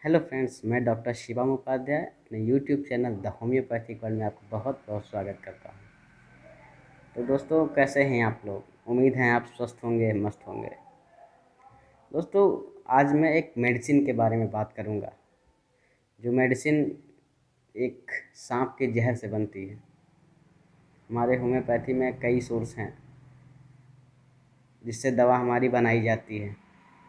Hello friends, मैं doctor Shivam Upadhyay अपने YouTube channel the homeopathic world में आपको बहुत बहुत स्वागत करता हूँ। तो दोस्तों, कैसे हैं आप लोग? उम्मीद है आप स्वस्थ होंगे, मस्त होंगे। दोस्तों, आज मैं एक मेडिसिन के बारे में बात करूँगा, जो मेडिसिन एक सांप के जहर से बनती है। हमारे होम्योपैथी में कई सोर्स हैं जिससे दवा हमारी बनाई जाती है।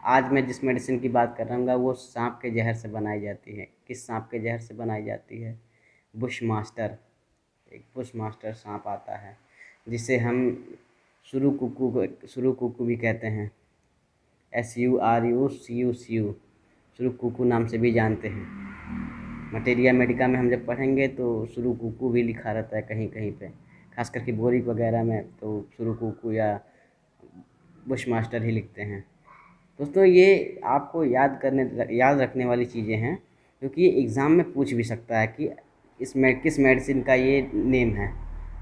आज मैं जिस मेडिसिन की बात कर रहा हूँ वो सांप के जहर से बनाई जाती है। किस सांप के जहर से बनाई जाती है? Bush master. एक बुश मास्टर सांप आता है जिसे हम सुरु कुकू भी कहते हैं। SURUCU सुरु कुकू नाम से भी जानते हैं। मटेरिया मेडिका में हम जब पढ़ेंगे तो सुरु कुकू भी लिखा रहता है कहीं कहीं पे, खास करके बोरिक वगैरह में तो सुरु कुकू या बुश मास्टर ही लिखते हैं। दोस्तों, ये आपको याद रखने वाली चीज़ें हैं, क्योंकि ये एग्ज़ाम में पूछ भी सकता है कि इसमें किस मेडिसिन का ये नेम है।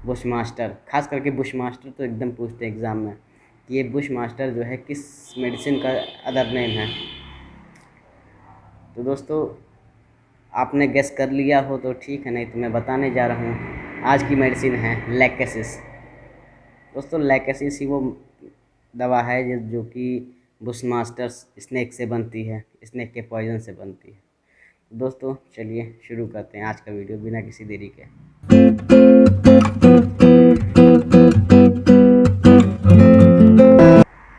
बुश मास्टर, खास करके बुश मास्टर तो एकदम पूछते हैं एग्ज़ाम में कि ये बुश मास्टर जो है किस मेडिसिन का अदर नेम है। तो दोस्तों, आपने गेस कर लिया हो तो ठीक है, नहीं तो मैं बताने जा रहा हूँ। आज की मेडिसिन है लैकेसिस। दोस्तों, लैकेसिस ही वो दवा है जो कि बुश मास्टर्स स्नेक से बनती है, स्नेक के पॉइजन से बनती है। दोस्तों, चलिए शुरू करते हैं आज का वीडियो बिना किसी देरी के।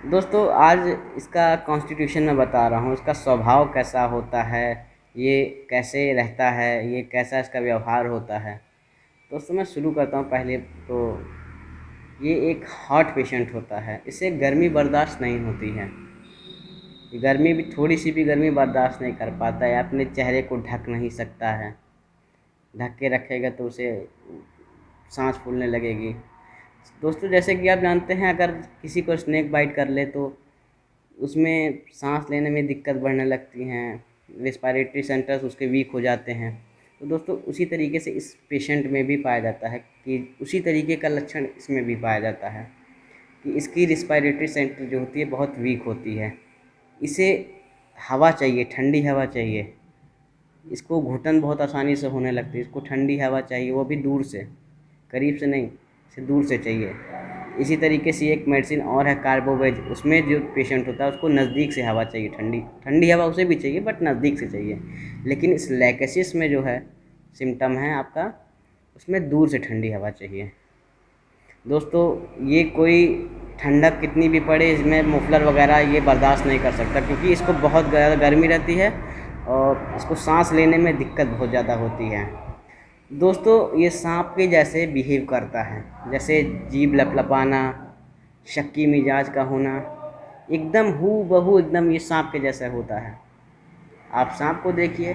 दोस्तों, आज इसका कॉन्स्टिट्यूशन मैं बता रहा हूँ, इसका स्वभाव कैसा होता है, ये कैसे रहता है, ये कैसा इसका व्यवहार होता है। दोस्तों, मैं शुरू करता हूँ। पहले तो ये एक हार्ट पेशेंट होता है, इसे गर्मी बर्दाश्त नहीं होती है। गर्मी भी, थोड़ी सी भी गर्मी बर्दाश्त नहीं कर पाता है, अपने चेहरे को ढक नहीं सकता है। ढक के रखेगा तो उसे सांस फूलने लगेगी। दोस्तों, जैसे कि आप जानते हैं, अगर किसी को स्नेक बाइट कर ले तो उसमें सांस लेने में दिक्कत बढ़ने लगती हैं, रेस्पिरेटरी सेंटर्स उसके वीक हो जाते हैं। तो दोस्तों, उसी तरीके से इस पेशेंट में भी पाया जाता है कि उसी तरीके का लक्षण इसमें भी पाया जाता है कि इसकी रेस्पिरेटरी सेंटर जो होती है बहुत वीक होती है। इसे हवा चाहिए, ठंडी हवा चाहिए। इसको घुटन बहुत आसानी से होने लगती है, इसको ठंडी हवा चाहिए, वो भी दूर से, करीब से नहीं, इसे दूर से चाहिए। इसी तरीके से एक मेडिसिन और है कार्बोवेज, उसमें जो पेशेंट होता है उसको नज़दीक से हवा चाहिए, ठंडी ठंडी हवा उसे भी चाहिए बट नज़दीक से चाहिए। लेकिन इस लैकेसिस में जो है सिम्टम है आपका, उसमें दूर से ठंडी हवा चाहिए। दोस्तों, ये कोई ठंडक कितनी भी पड़े, इसमें मफलर वगैरह ये बर्दाश्त नहीं कर सकता, क्योंकि इसको बहुत ज़्यादा गर्मी रहती है और इसको सांस लेने में दिक्कत बहुत ज़्यादा होती है। दोस्तों, ये सांप के जैसे बिहेव करता है, जैसे जीभ लपलपाना, शक्की मिजाज का होना, एकदम हूबहू एकदम ये सांप के जैसा होता है। आप सांप को देखिए,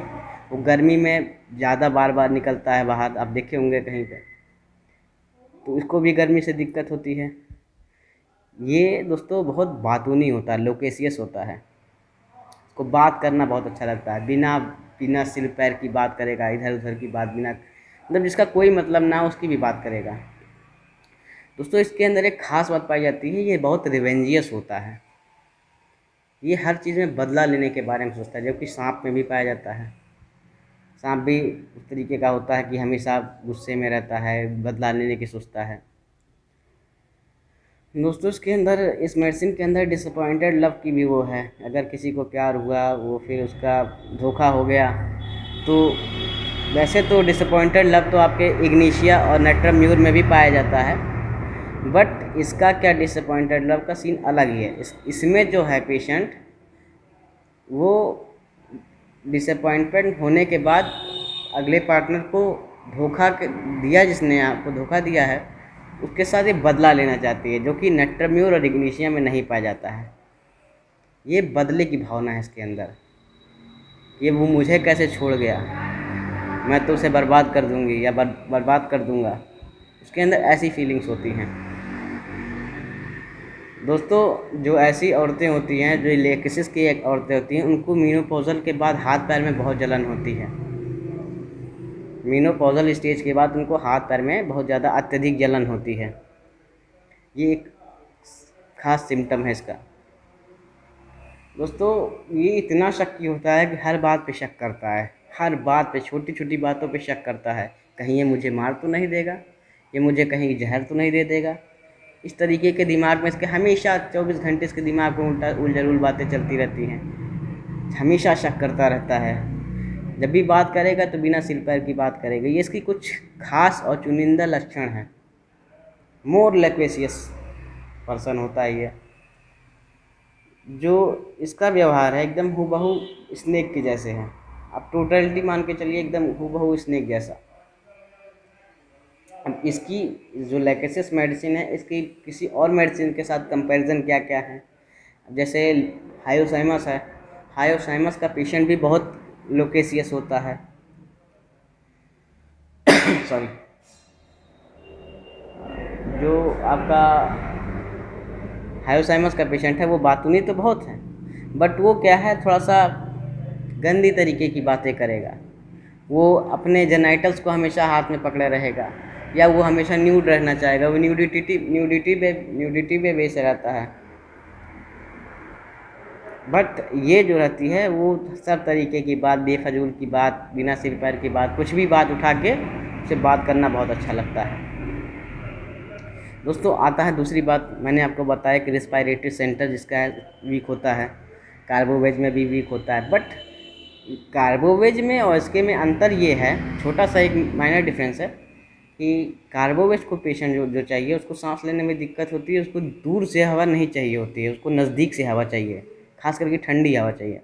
वो गर्मी में ज़्यादा बार बार निकलता है बाहर, आप देखे होंगे कहीं पे, तो इसको भी गर्मी से दिक्कत होती है। ये दोस्तों बहुत बातूनी होता है, लोकेशियस होता है। इसको बात करना बहुत अच्छा लगता है, बिना बिना सिर पैर की बात करेगा, इधर उधर की बात, बिना मतलब जिसका कोई मतलब ना उसकी भी बात करेगा। दोस्तों, इसके अंदर एक ख़ास बात पाई जाती है, ये बहुत रिवेंजियस होता है। ये हर चीज़ में बदला लेने के बारे में सोचता है, जबकि सांप में भी पाया जाता है। सांप भी उस तरीके का होता है कि हमेशा गुस्से में रहता है, बदला लेने की सोचता है। दोस्तों, इसके अंदर, इस मेडिसिन के अंदर डिसअपॉइंटेड लव की भी वो है। अगर किसी को प्यार हुआ, वो फिर उसका धोखा हो गया, तो वैसे तो डिसअपॉइंटेड लव तो आपके इग्निशिया और नेट्रम्यूर में भी पाया जाता है, बट इसका क्या, डिसअपॉइंटेड लव का सीन अलग ही है। इसमें जो है पेशेंट, वो डिसअपॉइंटमेंट होने के बाद अगले पार्टनर को धोखा दिया, जिसने आपको धोखा दिया है उसके साथ ये बदला लेना चाहती है, जो कि नेट्रम्यूर और इग्निशिया में नहीं पाया जाता है। ये बदले की भावना है इसके अंदर, ये वो मुझे कैसे छोड़ गया, मैं तो उसे बर्बाद कर दूंगी या बर्बाद कर दूंगा, उसके अंदर ऐसी फीलिंग्स होती हैं। दोस्तों, जो ऐसी औरतें होती हैं, जो लेकेसिस की एक औरतें होती हैं, उनको मीनोपॉज़ल के बाद हाथ पैर में बहुत जलन होती है। मीनोपॉज़ल स्टेज के बाद उनको हाथ पैर में बहुत ज़्यादा अत्यधिक जलन होती है। ये एक ख़ास सिम्टम है इसका। दोस्तों ये इतना शक्की होता है कि हर बात पे शक करता है, हर बात पे, छोटी छोटी बातों पे शक करता है। कहीं ये मुझे मार तो नहीं देगा, ये मुझे कहीं जहर तो नहीं दे देगा। इस तरीके के दिमाग में इसके हमेशा 24 घंटे इसके दिमाग में उल्टा उलझुल बातें चलती रहती हैं, हमेशा शक करता रहता है। जब भी बात करेगा तो बिना सिर पैर की बात करेगा। ये इसकी कुछ खास और चुनिंदा लक्षण है। मोर लक्वेशियस पर्सन होता है ये। जो इसका व्यवहार है एकदम हूबहू स्नेक के जैसे है। आप टोटलिटी मान के चलिए, एकदम हूबहू स्नेक जैसा। अब इसकी जो लैकेसिस मेडिसिन है, इसकी किसी और मेडिसिन के साथ कंपैरिजन क्या क्या है। जैसे हायोसाइमस है, हायोसाइमस का पेशेंट भी बहुत लोकेसियस होता है। सॉरी, जो आपका हायोसाइमस का पेशेंट है वो बातूनी तो बहुत है, बट वो क्या है, थोड़ा सा गंदी तरीके की बातें करेगा। वो अपने जेनाइटल्स को हमेशा हाथ में पकड़े रहेगा, या वो हमेशा न्यूड रहना चाहेगा। वो न्यूडिटी पे बेस रहता है। बट ये जो रहती है वो सब तरीके की बात, बेफजूल की बात, बिना सिर पैर की बात, कुछ भी बात उठा के उससे बात करना बहुत अच्छा लगता है। दोस्तों आता है दूसरी बात, मैंने आपको बताया कि रेस्पिरेटरी सेंटर जिसका वीक होता है, कार्बोवेज में भी वीक होता है। बट कार्बोवेज में और इसके में अंतर ये है, छोटा सा एक माइनर डिफरेंस है, कि कार्बोवेज को पेशेंट जो चाहिए, उसको सांस लेने में दिक्कत होती है, उसको दूर से हवा नहीं चाहिए होती है, उसको नज़दीक से हवा चाहिए, खास करके ठंडी हवा चाहिए।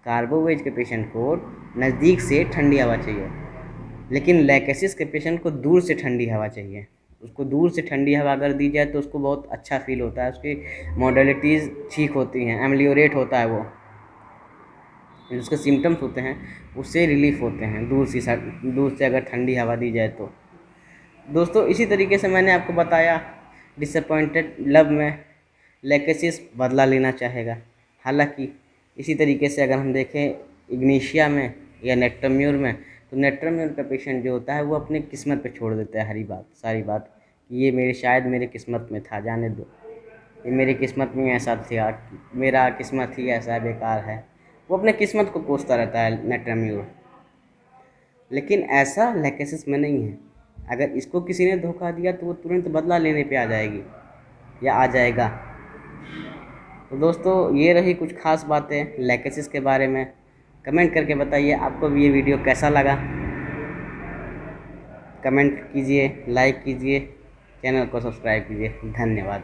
कार्बोवेज के पेशेंट को नज़दीक से ठंडी हवा चाहिए, लेकिन लैकेसिस के पेशेंट को दूर से ठंडी हवा चाहिए। उसको दूर से ठंडी हवा अगर दी जाए तो उसको बहुत अच्छा फील होता है, उसकी मॉडलिटीज़ ठीक होती हैं, एमलियोरेट होता है, वो जो उसके सिम्टम्स होते हैं उससे रिलीफ होते हैं दूर से अगर ठंडी हवा दी जाए तो। दोस्तों इसी तरीके से मैंने आपको बताया, डिसअपॉइंटेड लव में लैकेसिस बदला लेना चाहेगा। हालांकि इसी तरीके से अगर हम देखें इग्निशिया में या नेक्टरम्यूर में, तो नेक्टरम्यूर का पेशेंट जो होता है वो अपने किस्मत पे छोड़ देता है सारी बात, कि ये शायद मेरे किस्मत में था, जाने दो, ये मेरी किस्मत में ऐसा था, मेरा किस्मत ही ऐसा बेकार है। वो अपने किस्मत को कोसता रहता है नेक्टरम्यूर। लेकिन ऐसा लैकेसिस में नहीं है। अगर इसको किसी ने धोखा दिया तो वो तुरंत बदला लेने पे आ जाएगी या आ जाएगा। तो दोस्तों ये रही कुछ खास बातें लैकेसिस के बारे में। कमेंट करके बताइए आपको भी ये वीडियो कैसा लगा। कमेंट कीजिए, लाइक कीजिए, चैनल को सब्सक्राइब कीजिए। धन्यवाद।